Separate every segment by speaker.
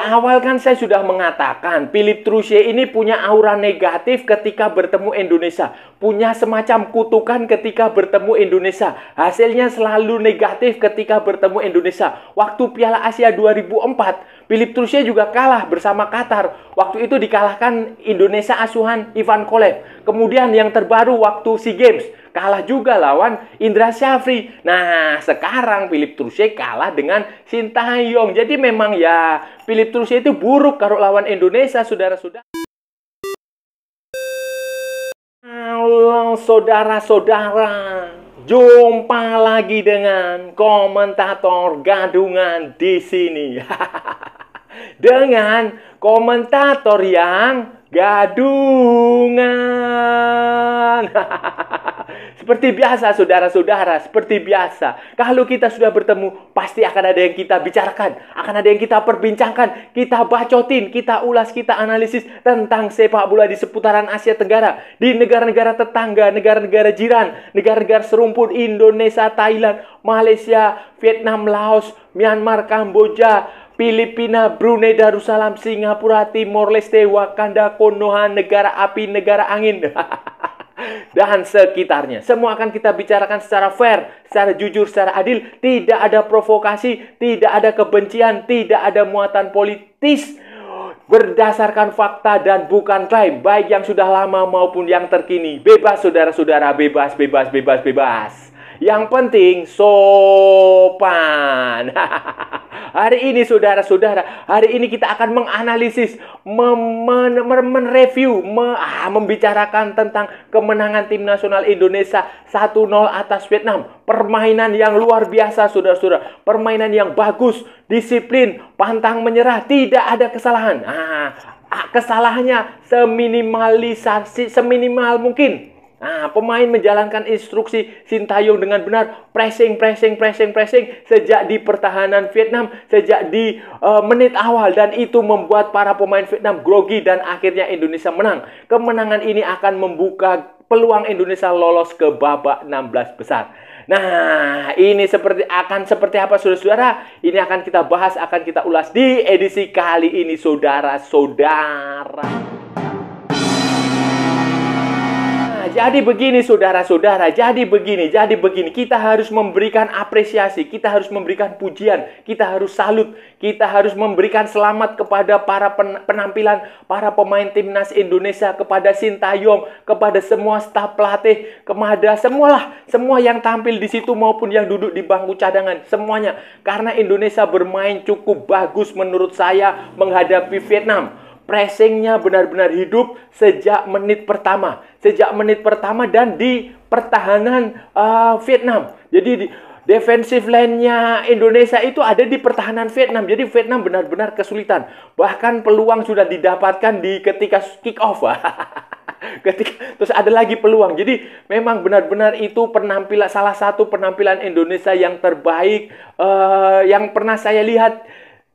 Speaker 1: Sejak awal kan saya sudah mengatakan Philippe Troussier ini punya aura negatif ketika bertemu Indonesia. Punya semacam kutukan ketika bertemu Indonesia. Hasilnya selalu negatif ketika bertemu Indonesia. Waktu Piala Asia 2004, Philippe Troussier juga kalah bersama Qatar. Waktu itu dikalahkan Indonesia asuhan Ivan Kolev. Kemudian yang terbaru waktu SEA Games, kalah juga lawan Indra Syafri. Nah, sekarang Philippe Troussier kalah dengan Sintayong. Jadi memang ya Philippe Troussier itu buruk kalau lawan Indonesia, saudara-saudara. Halo saudara-saudara, jumpa lagi dengan komentator gadungan di sini. Dengan komentator yang gadungan. Seperti biasa saudara-saudara, seperti biasa. Kalau kita sudah bertemu, pasti akan ada yang kita bicarakan, akan ada yang kita perbincangkan, kita bacotin, kita ulas, kita analisis tentang sepak bola di seputaran Asia Tenggara, di negara-negara tetangga, negara-negara jiran, negara-negara serumpun Indonesia, Thailand, Malaysia, Vietnam, Laos, Myanmar, Kamboja, Filipina, Brunei Darussalam, Singapura, Timor Leste, Wakanda, Konoha, negara api, negara angin, dan sekitarnya. Semua akan kita bicarakan secara fair, secara jujur, secara adil. Tidak ada provokasi, tidak ada kebencian, tidak ada muatan politis. Berdasarkan fakta dan bukan klaim, baik yang sudah lama maupun yang terkini. Bebas saudara-saudara, bebas, bebas, bebas, bebas. Yang penting sopan. Hari ini saudara-saudara, hari ini kita akan menganalisis, mereview, membicarakan tentang kemenangan tim nasional Indonesia 1-0 atas Vietnam. Permainan yang luar biasa saudara-saudara, permainan yang bagus, disiplin, pantang menyerah, tidak ada kesalahan. Kesalahannya seminimal mungkin. Pemain menjalankan instruksi Sintayong dengan benar, pressing sejak di pertahanan Vietnam, sejak di menit awal, dan itu membuat para pemain Vietnam grogi dan akhirnya Indonesia menang. Kemenangan ini akan membuka peluang Indonesia lolos ke babak 16 besar. Nah, ini seperti apa saudara-saudara? Ini akan kita bahas, akan kita ulas di edisi kali ini saudara-saudara. Jadi begini saudara-saudara, jadi begini. Kita harus memberikan apresiasi, kita harus memberikan pujian, kita harus salut, kita harus memberikan selamat kepada para penampilan, para pemain timnas Indonesia, kepada Sintayong, kepada semua staf pelatih, kepada semua yang tampil di situ maupun yang duduk di bangku cadangan, semuanya. Karena Indonesia bermain cukup bagus menurut saya menghadapi Vietnam. Pressingnya benar-benar hidup sejak menit pertama dan di pertahanan Vietnam. Jadi defensive line-nya Indonesia itu ada di pertahanan Vietnam. Jadi Vietnam benar-benar kesulitan. Bahkan peluang sudah didapatkan ketika kick off. Terus ada lagi peluang. Jadi memang benar-benar itu salah satu penampilan Indonesia yang terbaik yang pernah saya lihat.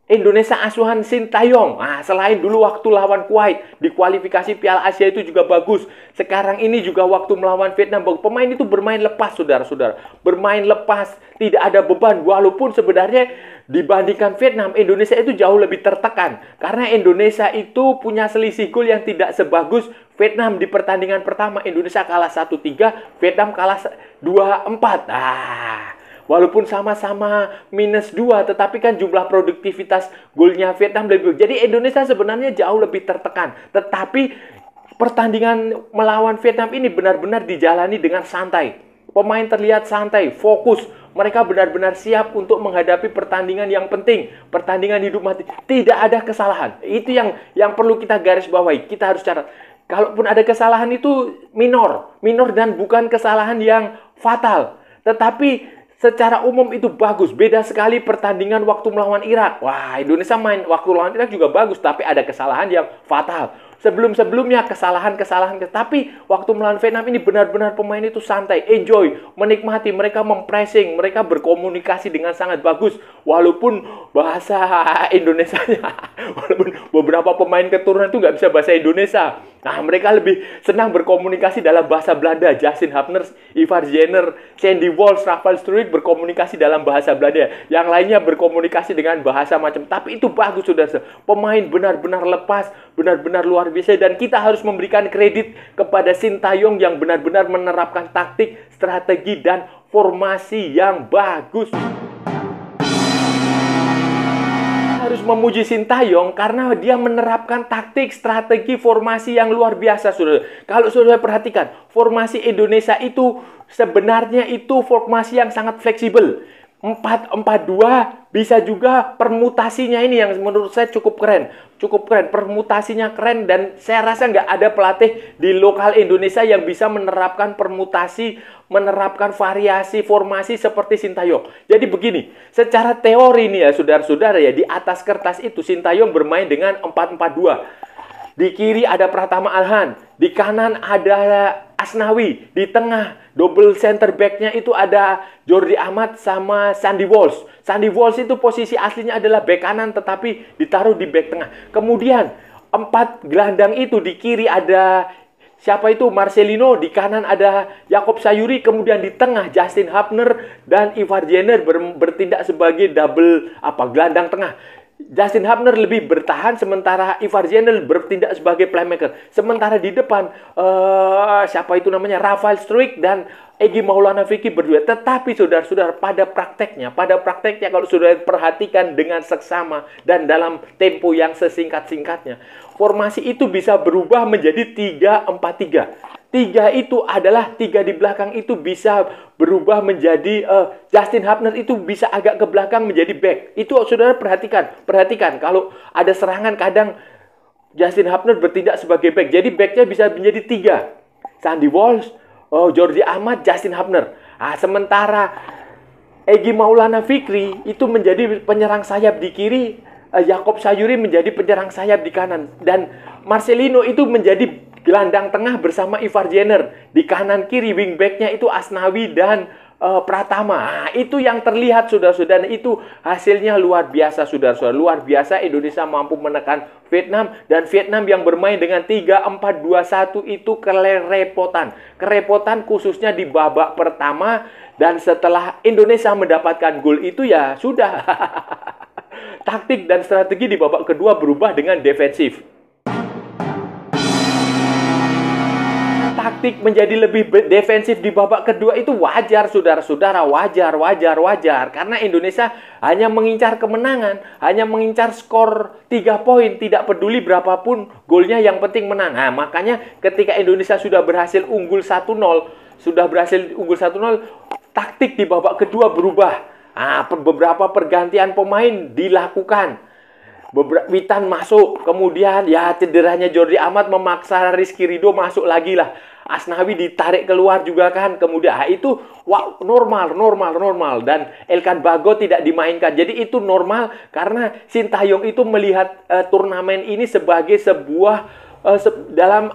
Speaker 1: Indonesia asuhan Sintayong. Selain dulu waktu lawan Kuwait di kualifikasi Piala Asia itu juga bagus. Sekarang ini juga waktu melawan Vietnam bagus. Pemain itu bermain lepas saudara-saudara. Bermain lepas, tidak ada beban. Walaupun sebenarnya dibandingkan Vietnam, Indonesia itu jauh lebih tertekan. Karena Indonesia itu punya selisih gol yang tidak sebagus Vietnam. Di pertandingan pertama Indonesia kalah 1-3, Vietnam kalah 2-4. Walaupun sama-sama -2, tetapi kan jumlah produktivitas golnya Vietnam lebih. Jadi Indonesia sebenarnya jauh lebih tertekan. Tetapi pertandingan melawan Vietnam ini benar-benar dijalani dengan santai. Pemain terlihat santai, fokus. Mereka benar-benar siap untuk menghadapi pertandingan yang penting, pertandingan hidup mati. Tidak ada kesalahan. Itu yang perlu kita garis bawahi. Kita harus catat. Kalaupun ada kesalahan itu minor dan bukan kesalahan yang fatal. Tetapi secara umum itu bagus. Beda sekali pertandingan waktu melawan Irak. Indonesia main waktu melawan Irak juga bagus, tapi ada kesalahan yang fatal. Sebelum-sebelumnya kesalahan. Tapi waktu melawan Vietnam ini benar-benar pemain itu santai, enjoy, menikmati. Mereka mempressing, mereka berkomunikasi dengan sangat bagus. Walaupun bahasa Indonesianya, walaupun beberapa pemain keturunan itu nggak bisa bahasa Indonesia. Nah, mereka lebih senang berkomunikasi dalam bahasa Belanda. Justin Hubner, Ivar Jenner, Sandy Walsh, Rafael Struijk berkomunikasi dalam bahasa Belanda. Yang lainnya berkomunikasi dengan bahasa macam. Tapi itu bagus, saudara. Pemain benar-benar lepas, benar-benar luar biasa. Dan kita harus memberikan kredit kepada Sintayong yang benar-benar menerapkan taktik, strategi, dan formasi yang bagus. Harus memuji Sintayong karena dia menerapkan taktik, strategi, formasi yang luar biasa, saudara. Kalau saudara perhatikan, formasi Indonesia itu sebenarnya itu formasi yang sangat fleksibel. 4-4-2 bisa juga permutasinya ini yang menurut saya cukup keren. Cukup keren, permutasinya keren dan saya rasa nggak ada pelatih di lokal Indonesia yang bisa menerapkan permutasi, menerapkan variasi formasi seperti Sintayong. Jadi begini, secara teori nih ya saudara-saudara ya, di atas kertas itu Sintayong bermain dengan 4-4-2. Di kiri ada Pratama Arhan, di kanan ada Asnawi, di tengah double center back-nya itu ada Jordi Amat sama Sandy Walsh. Sandy Walsh itu posisi aslinya adalah back kanan tetapi ditaruh di back tengah. Kemudian 4 gelandang itu di kiri ada siapa itu? Marcelino, di kanan ada Jakob Sayuri, kemudian di tengah Justin Hubner dan Ivar Jenner bertindak sebagai double gelandang tengah. Justin Hubner lebih bertahan sementara Ivar Jenner bertindak sebagai playmaker. Sementara di depan siapa itu namanya? Rafael Struijk dan Egy Maulana Fikri berdua. Tetapi saudara-saudara pada prakteknya kalau saudara perhatikan dengan seksama dan dalam tempo yang sesingkat-singkatnya, formasi itu bisa berubah menjadi 3-4-3. 3 itu adalah 3 di belakang itu bisa berubah menjadi Justin Hubner itu bisa agak ke belakang menjadi back. Itu saudara perhatikan kalau ada serangan kadang Justin Hubner bertindak sebagai back. Jadi backnya bisa menjadi 3. Sandy Walsh, Jordi Amat, Justin Hubner. Sementara Egy Maulana Fikri itu menjadi penyerang sayap di kiri, Jakob Sayuri menjadi penyerang sayap di kanan, dan Marcelino itu menjadi gelandang tengah bersama Ivar Jenner. Di kanan kiri wingbacknya itu Asnawi dan Pratama. Itu yang terlihat saudara-saudara. Itu hasilnya luar biasa saudara-saudara. Luar biasa Indonesia mampu menekan Vietnam. Dan Vietnam yang bermain dengan 3-4-2-1 itu kerepotan. Kerepotan khususnya di babak pertama. Dan setelah Indonesia mendapatkan gol itu ya sudah. Taktik dan strategi di babak kedua berubah dengan defensif. Taktik menjadi lebih defensif di babak kedua itu wajar saudara-saudara, wajar karena Indonesia hanya mengincar kemenangan, hanya mengincar skor 3 poin, tidak peduli berapapun golnya, yang penting menang. Makanya ketika Indonesia sudah berhasil unggul 1-0, taktik di babak kedua berubah. Beberapa pergantian pemain dilakukan. Witan masuk, kemudian ya cederanya Jordi Amat memaksa Rizky Ridho masuk lagi lah. Asnawi ditarik keluar juga kan. Kemudian itu normal. Dan Elkan Bagot tidak dimainkan. Jadi itu normal karena Sintayong itu melihat turnamen ini sebagai sebuah dalam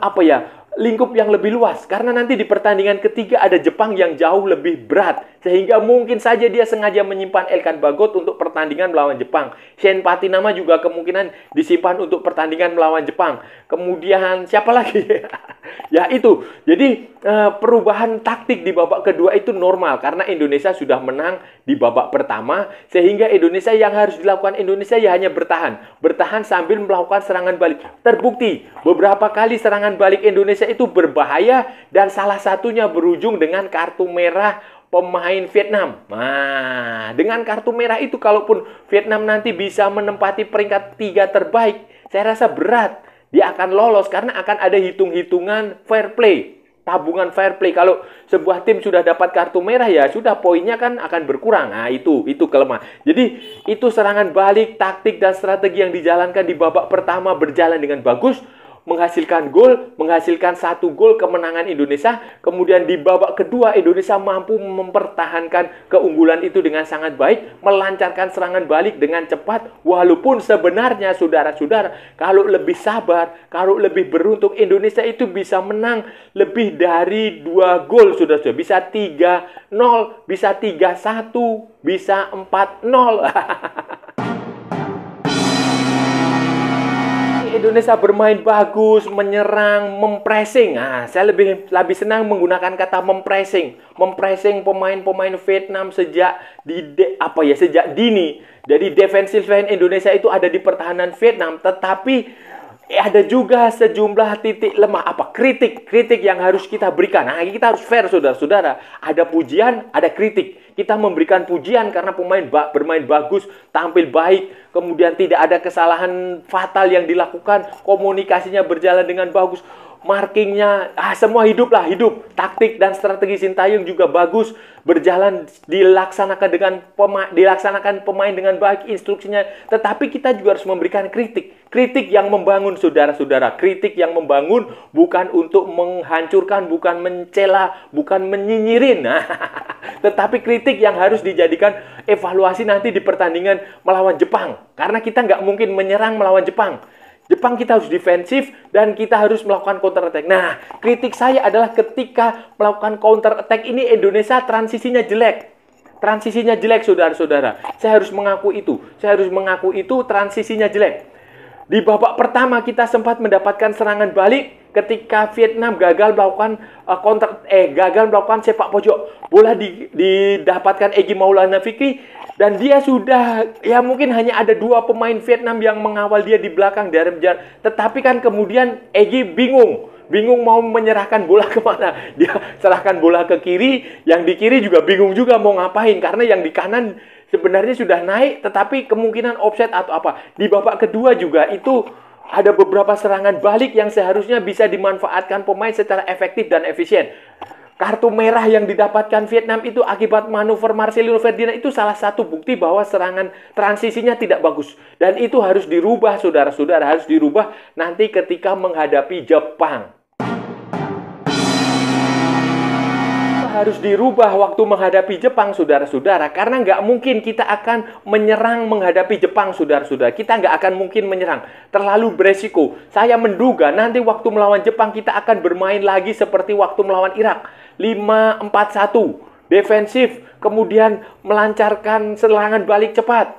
Speaker 1: lingkup yang lebih luas. Karena nanti di pertandingan ketiga ada Jepang yang jauh lebih berat. Sehingga mungkin saja dia sengaja menyimpan Elkan Bagot untuk pertandingan melawan Jepang. Shen Patinama juga kemungkinan disimpan untuk pertandingan melawan Jepang. Kemudian siapa lagi? Ya itu. Jadi perubahan taktik di babak kedua itu normal. Karena Indonesia sudah menang di babak pertama. Sehingga Indonesia yang harus dilakukan Indonesia ya hanya bertahan. Bertahan sambil melakukan serangan balik. Terbukti beberapa kali serangan balik Indonesia itu berbahaya. Dan salah satunya berujung dengan kartu merah pemain Vietnam. Dengan kartu merah itu kalaupun Vietnam nanti bisa menempati peringkat 3 terbaik, saya rasa berat dia akan lolos karena akan ada hitung-hitungan fair play, tabungan fair play. Kalau sebuah tim sudah dapat kartu merah ya sudah, poinnya kan akan berkurang. Itu kelemahan. Jadi itu serangan balik, taktik dan strategi yang dijalankan di babak pertama berjalan dengan bagus, menghasilkan gol, menghasilkan 1 gol kemenangan Indonesia. Kemudian di babak kedua Indonesia mampu mempertahankan keunggulan itu dengan sangat baik, melancarkan serangan balik dengan cepat. Walaupun sebenarnya saudara-saudara, kalau lebih sabar, kalau lebih beruntung, Indonesia itu bisa menang lebih dari 2 gol saudara-saudara. Bisa 3-0, bisa 3-1, bisa 4-0. Indonesia bermain bagus, menyerang, mempressing. Nah, saya lebih senang menggunakan kata mempressing. Mempressing pemain-pemain Vietnam sejak sejak dini. Jadi defensive line Indonesia itu ada di pertahanan Vietnam, tetapi ada juga sejumlah titik lemah, kritik yang harus kita berikan. Nah, kita harus fair, saudara-saudara. Ada pujian, ada kritik. Kita memberikan pujian karena pemain bermain bagus, tampil baik, kemudian tidak ada kesalahan fatal yang dilakukan, komunikasinya berjalan dengan bagus, markingnya, semua hidup. Taktik dan strategi Sintayong juga bagus, berjalan, dilaksanakan pemain dengan baik, instruksinya. Tetapi kita juga harus memberikan kritik yang membangun, saudara-saudara. Kritik yang membangun, bukan untuk menghancurkan, bukan mencela, bukan menyinyirin. Tetapi kritik yang harus dijadikan evaluasi nanti di pertandingan melawan Jepang. Karena kita nggak mungkin menyerang melawan Jepang. Jepang kita harus defensif dan kita harus melakukan counter attack. Nah, kritik saya adalah ketika melakukan counter attack ini Indonesia transisinya jelek. Transisinya jelek, saudara-saudara. Saya harus mengaku itu transisinya jelek. Di babak pertama kita sempat mendapatkan serangan balik ketika Vietnam gagal melakukan sepak pojok. Bola didapatkan Egy Maulana Fikri dan dia sudah, mungkin hanya ada 2 pemain Vietnam yang mengawal dia di belakang dari jarak. Tetapi kan kemudian Egy bingung mau menyerahkan bola kemana. Dia serahkan bola ke kiri, yang di kiri juga bingung juga mau ngapain karena yang di kanan sebenarnya sudah naik, tetapi kemungkinan offside atau apa. Di babak kedua juga itu ada beberapa serangan balik yang seharusnya bisa dimanfaatkan pemain secara efektif dan efisien. Kartu merah yang didapatkan Vietnam itu akibat manuver Marcelino Ferdinand itu salah satu bukti bahwa serangan transisinya tidak bagus. Dan itu harus dirubah, saudara-saudara. Harus dirubah nanti ketika menghadapi Jepang. Harus dirubah waktu menghadapi Jepang, saudara-saudara. Karena nggak mungkin kita akan menyerang menghadapi Jepang, saudara-saudara. Kita nggak akan mungkin menyerang. Terlalu beresiko. Saya menduga nanti waktu melawan Jepang kita akan bermain lagi seperti waktu melawan Irak. 5-4-1. Defensif. Kemudian melancarkan serangan balik cepat.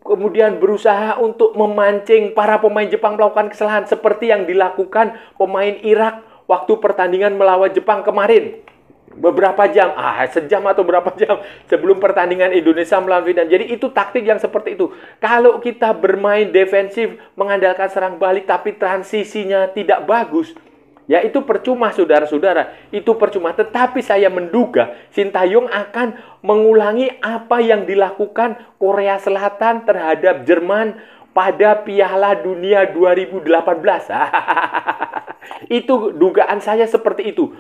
Speaker 1: Kemudian berusaha untuk memancing para pemain Jepang melakukan kesalahan. Seperti yang dilakukan pemain Irak waktu pertandingan melawan Jepang kemarin. Beberapa jam, sejam atau berapa jam sebelum pertandingan Indonesia melawan Vietnam. Jadi itu taktik yang seperti itu. Kalau kita bermain defensif, mengandalkan serang balik, tapi transisinya tidak bagus, ya itu percuma, saudara-saudara. Itu percuma. Tetapi saya menduga Sintayong akan mengulangi apa yang dilakukan Korea Selatan terhadap Jerman pada Piala Dunia 2018. Itu dugaan saya seperti itu.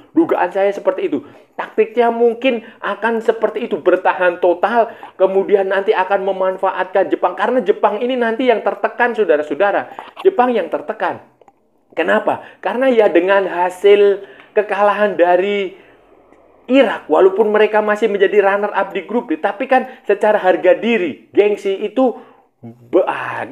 Speaker 1: Taktiknya mungkin akan seperti itu, bertahan total, kemudian nanti akan memanfaatkan Jepang. Karena Jepang ini nanti yang tertekan, saudara-saudara. Jepang yang tertekan. Kenapa? Karena ya dengan hasil kekalahan dari Irak, walaupun mereka masih menjadi runner up di grup, tapi kan secara harga diri, gengsi itu,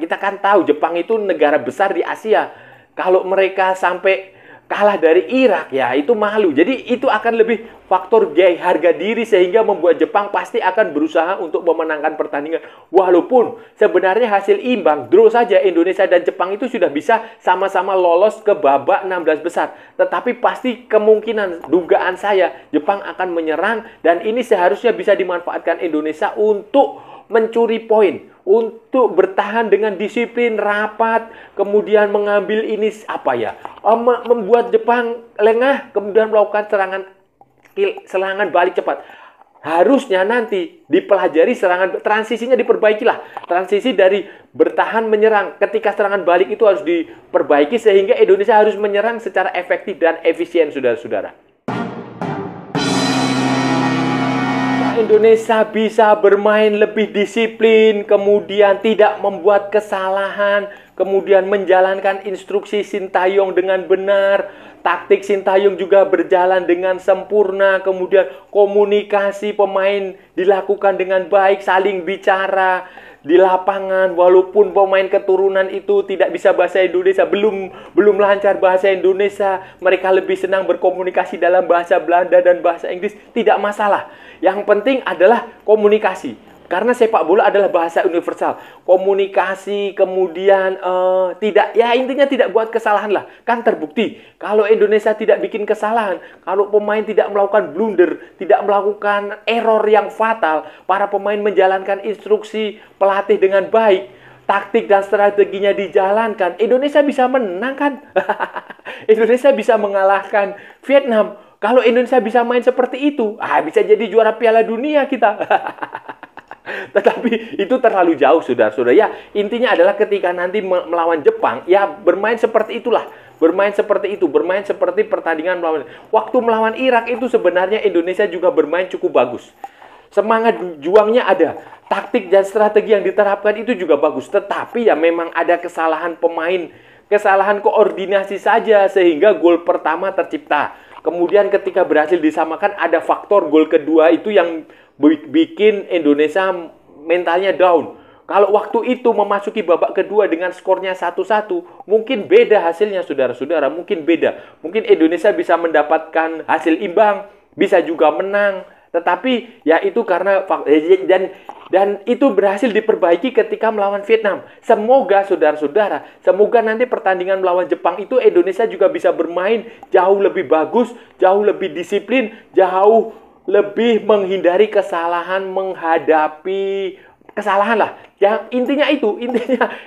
Speaker 1: kita kan tahu Jepang itu negara besar di Asia. Kalau mereka sampai kalah dari Irak, ya itu malu. Jadi itu akan lebih faktor harga diri sehingga membuat Jepang pasti akan berusaha untuk memenangkan pertandingan. Walaupun sebenarnya hasil imbang, draw saja Indonesia dan Jepang itu sudah bisa sama-sama lolos ke babak 16 besar. Tetapi pasti kemungkinan, dugaan saya, Jepang akan menyerang dan ini seharusnya bisa dimanfaatkan Indonesia untuk mencuri poin, untuk bertahan dengan disiplin rapat, kemudian mengambil ini membuat Jepang lengah, kemudian melakukan serangan balik cepat. Harusnya nanti dipelajari transisinya diperbaikilah. Transisi dari bertahan menyerang, ketika serangan balik itu harus diperbaiki sehingga Indonesia harus menyerang secara efektif dan efisien, saudara-saudara. Indonesia bisa bermain lebih disiplin, kemudian tidak membuat kesalahan, kemudian menjalankan instruksi Sintayong dengan benar, taktik Sintayong juga berjalan dengan sempurna, kemudian komunikasi pemain dilakukan dengan baik, saling bicara di lapangan, walaupun pemain keturunan itu tidak bisa bahasa Indonesia, belum lancar bahasa Indonesia, mereka lebih senang berkomunikasi dalam bahasa Belanda dan bahasa Inggris, tidak masalah. Yang penting adalah komunikasi. Karena sepak bola adalah bahasa universal. Komunikasi, kemudian tidak, ya intinya tidak buat kesalahan lah. Kan terbukti, kalau Indonesia tidak bikin kesalahan, kalau pemain tidak melakukan blunder, tidak melakukan error yang fatal, para pemain menjalankan instruksi pelatih dengan baik, taktik dan strateginya dijalankan, Indonesia bisa menang kan? Indonesia bisa mengalahkan Vietnam. Kalau Indonesia bisa main seperti itu, bisa jadi juara Piala Dunia kita. Tetapi itu terlalu jauh, saudara-saudara. Ya, intinya adalah ketika nanti melawan Jepang, ya bermain seperti itulah. Bermain seperti itu, bermain seperti pertandingan melawan. Waktu melawan Irak itu sebenarnya Indonesia juga bermain cukup bagus. Semangat juangnya ada. Taktik dan strategi yang diterapkan itu juga bagus. Tetapi ya memang ada kesalahan pemain, kesalahan koordinasi saja sehingga gol pertama tercipta. Kemudian ketika berhasil disamakan, ada faktor gol kedua itu yang bikin Indonesia mentalnya down. Kalau waktu itu memasuki babak kedua dengan skornya 1-1, mungkin beda hasilnya, saudara-saudara. Mungkin beda. Mungkin Indonesia bisa mendapatkan hasil imbang, bisa juga menang. Tetapi ya itu karena dan itu berhasil diperbaiki ketika melawan Vietnam. Semoga saudara-saudara, semoga nanti pertandingan melawan Jepang itu Indonesia juga bisa bermain jauh lebih bagus, jauh lebih disiplin, jauh lebih menghindari kesalahan, menghadapi kesalahan lah. Yang intinya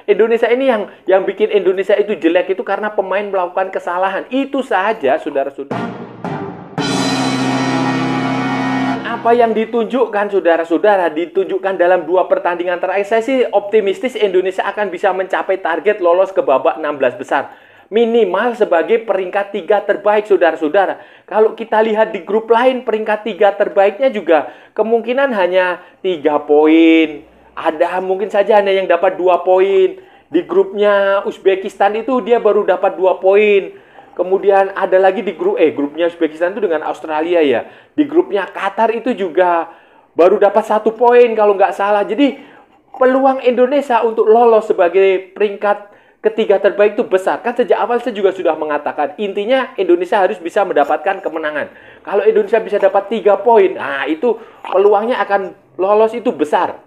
Speaker 1: Indonesia ini yang bikin Indonesia itu jelek itu karena pemain melakukan kesalahan. Itu saja, saudara-saudara. Apa yang ditunjukkan, saudara-saudara, ditunjukkan dalam 2 pertandingan terakhir, saya sih optimistis Indonesia akan bisa mencapai target lolos ke babak 16 besar. Minimal sebagai peringkat 3 terbaik, saudara-saudara. Kalau kita lihat di grup lain, peringkat 3 terbaiknya juga kemungkinan hanya 3 poin. Ada mungkin saja hanya yang dapat 2 poin. Di grupnya Uzbekistan itu dia baru dapat 2 poin. Kemudian ada lagi di grupnya Uzbekistan itu dengan Australia ya. Di grupnya Qatar itu juga baru dapat 1 poin kalau nggak salah. Jadi peluang Indonesia untuk lolos sebagai peringkat ketiga terbaik itu besar. Kan sejak awal saya juga sudah mengatakan, intinya Indonesia harus bisa mendapatkan kemenangan. Kalau Indonesia bisa dapat 3 poin, itu peluangnya akan lolos itu besar.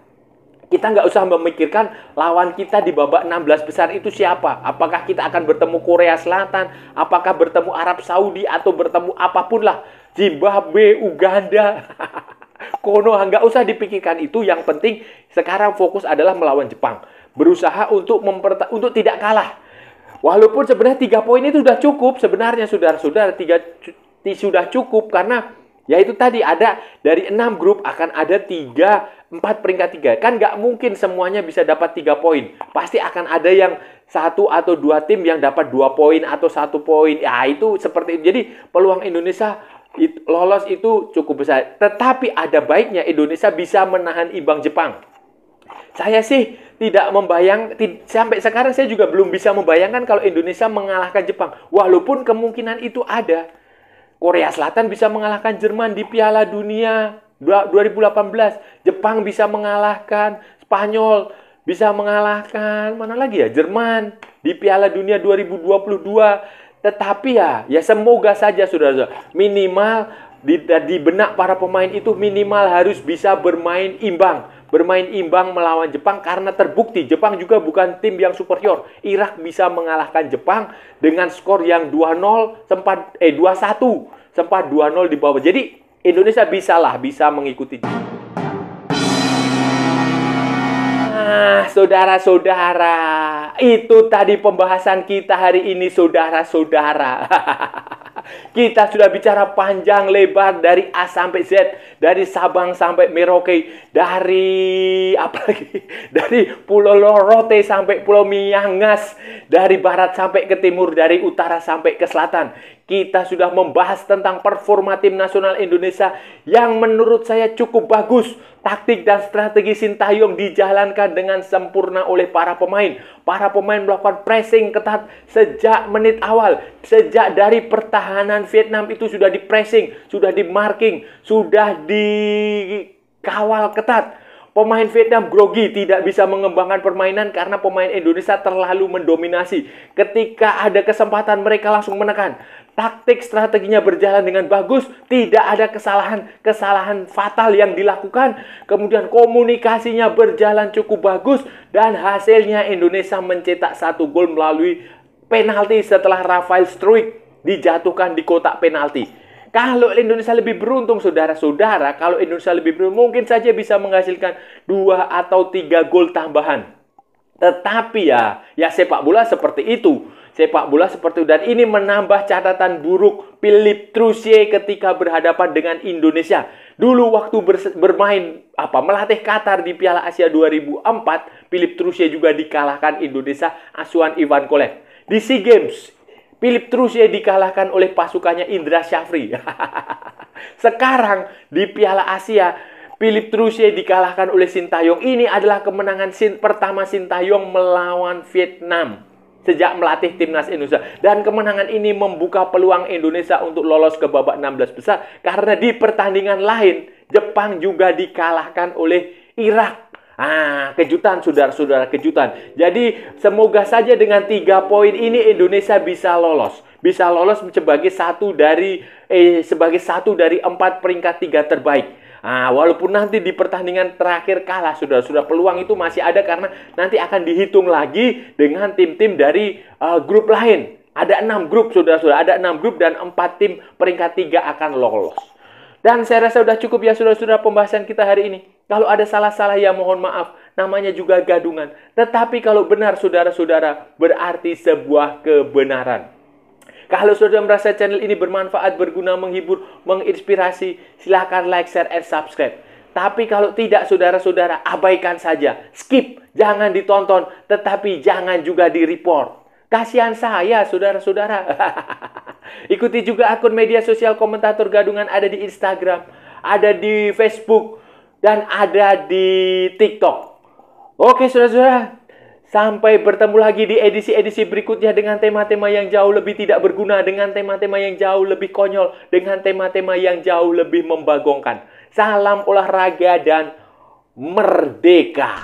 Speaker 1: Kita nggak usah memikirkan lawan kita di babak 16 besar itu siapa. Apakah kita akan bertemu Korea Selatan, apakah bertemu Arab Saudi, atau bertemu apapun lah. Zimbabwe, Uganda, Konoha, nggak usah dipikirkan itu. Yang penting sekarang fokus adalah melawan Jepang. Berusaha untuk tidak kalah. Walaupun sebenarnya 3 poin itu sudah cukup. Sebenarnya saudara-saudara, 3 sudah cukup karena ya itu tadi ada dari 6 grup akan ada 4 peringkat 3. Kan nggak mungkin semuanya bisa dapat 3 poin. Pasti akan ada yang 1 atau 2 tim yang dapat 2 poin atau 1 poin. Ya itu seperti itu. Jadi peluang Indonesia lolos itu cukup besar. Tetapi ada baiknya Indonesia bisa menahan imbang Jepang. Saya sih tidak sampai sekarang saya juga belum bisa membayangkan kalau Indonesia mengalahkan Jepang. Walaupun kemungkinan itu ada. Korea Selatan bisa mengalahkan Jerman di Piala Dunia 2018. Jepang bisa mengalahkan Spanyol, bisa mengalahkan mana lagi ya? Jerman di Piala Dunia 2022. Tetapi ya semoga saja saudara-saudara, minimal di benak para pemain itu minimal harus bisa bermain imbang melawan Jepang karena terbukti Jepang juga bukan tim yang superior. Irak bisa mengalahkan Jepang dengan skor yang 2-0 sempat 2-1 sempat 2-0 di bawah. Jadi Indonesia bisa mengikuti. Saudara-saudara, itu tadi pembahasan kita hari ini, saudara-saudara. Kita sudah bicara panjang lebar dari A sampai Z, dari Sabang sampai Merauke, dari Pulau Lorote sampai Pulau Miangas, dari barat sampai ke timur, dari utara sampai ke selatan. Kita sudah membahas tentang performa tim nasional Indonesia yang menurut saya cukup bagus. Taktik dan strategi Sintayong dijalankan dengan sempurna oleh para pemain. Para pemain melakukan pressing ketat sejak menit awal. Sejak dari pertahanan Vietnam itu sudah di pressing, sudah di marking, sudah dikawal ketat. Pemain Vietnam grogi, tidak bisa mengembangkan permainan karena pemain Indonesia terlalu mendominasi. Ketika ada kesempatan mereka langsung menekan. taktik strateginya berjalan dengan bagus, tidak ada kesalahan fatal yang dilakukan, kemudian komunikasinya berjalan cukup bagus, dan hasilnya Indonesia mencetak 1 gol melalui penalti setelah Rafael Struijk dijatuhkan di kotak penalti. Kalau Indonesia lebih beruntung, saudara-saudara, kalau Indonesia lebih beruntung, mungkin saja bisa menghasilkan 2 atau 3 gol tambahan. Tetapi ya sepak bola seperti itu. Sepak bola seperti itu. Dan ini menambah catatan buruk Philippe Troussier ketika berhadapan dengan Indonesia. Dulu waktu bermain melatih Qatar di Piala Asia 2004, Philippe Troussier juga dikalahkan Indonesia asuhan Ivan Kolev. Di SEA Games, Philippe Troussier dikalahkan oleh pasukannya Indra Syafri. Sekarang di Piala Asia, Philippe Troussier dikalahkan oleh Sintayong. Ini adalah kemenangan pertama Sintayong melawan Vietnam sejak melatih timnas Indonesia. Dan kemenangan ini membuka peluang Indonesia untuk lolos ke babak 16 besar. Karena di pertandingan lain, Jepang juga dikalahkan oleh Irak. Kejutan, saudara-saudara, kejutan. Jadi, semoga saja dengan 3 poin ini Indonesia bisa lolos. Bisa lolos sebagai satu dari 4 peringkat 3 terbaik. Walaupun nanti di pertandingan terakhir kalah, saudara-saudara, peluang itu masih ada karena nanti akan dihitung lagi dengan tim-tim dari grup lain. Ada 6 grup, saudara-saudara. Ada 6 grup dan 4 tim peringkat 3 akan lolos. Dan saya rasa sudah cukup ya, saudara-saudara, pembahasan kita hari ini. Kalau ada salah-salah ya mohon maaf. Namanya juga gadungan. Tetapi kalau benar, saudara-saudara, berarti sebuah kebenaran. Kalau saudara merasa channel ini bermanfaat, berguna, menghibur, menginspirasi, silakan like, share, and subscribe. Tapi kalau tidak, saudara-saudara, abaikan saja. Skip, jangan ditonton, tetapi jangan juga di-report. Kasihan saya, saudara-saudara. Ikuti juga akun media sosial Komentator Gadungan, ada di Instagram, ada di Facebook, dan ada di TikTok. Oke, saudara-saudara. Sampai bertemu lagi di edisi-edisi berikutnya dengan tema-tema yang jauh lebih tidak berguna, dengan tema-tema yang jauh lebih konyol, dengan tema-tema yang jauh lebih membagongkan. Salam olahraga dan merdeka!